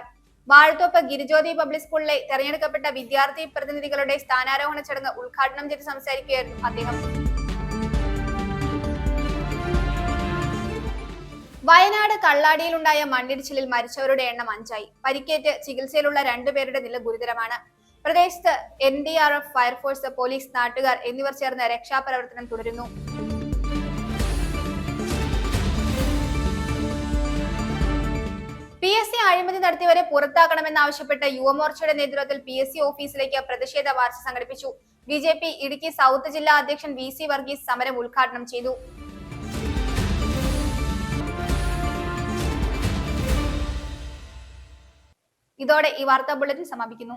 വാഴത്തോപ്പ് ഗിരിജ്യോതി പബ്ലിക് സ്കൂളിലെ തെരഞ്ഞെടുക്കപ്പെട്ട വിദ്യാർത്ഥി പ്രതിനിധികളുടെ സ്ഥാനാരോഹണ ചടങ്ങ് ഉദ്ഘാടനം ചെയ്ത് സംസാരിക്കുകയായിരുന്നു അദ്ദേഹം. വയനാട് കള്ളാടിയിലുണ്ടായ മണ്ണിടിച്ചിലിൽ മരിച്ചവരുടെ എണ്ണം 5ആയി. പരിക്കേറ്റ് ചികിത്സയിലുള്ള 2 പേരുടെ നില ഗുരുതരമാണ്. പ്രദേശത്ത് NDRF, ഫയർഫോഴ്സ്, പോലീസ്, നാട്ടുകാർ എന്നിവർ ചേർന്ന് രക്ഷാപ്രവർത്തനം തുടരുന്നു. PSC അഴിമതി നടത്തിയവരെ പുറത്താക്കണമെന്നാവശ്യപ്പെട്ട് യുവമോർച്ചയുടെ നേതൃത്വത്തിൽ PSC ഓഫീസിലേക്ക് പ്രതിഷേധ മാർച്ച് സംഘടിപ്പിച്ചു. BJP ഇടുക്കി സൗത്ത് ജില്ലാ അധ്യക്ഷൻ VC വർഗീസ് സമരം ഉദ്ഘാടനം ചെയ്തു. ഇതോടെ ഈ വാർത്താ ബുള്ളറ്റിൻ സമാപിക്കുന്നു.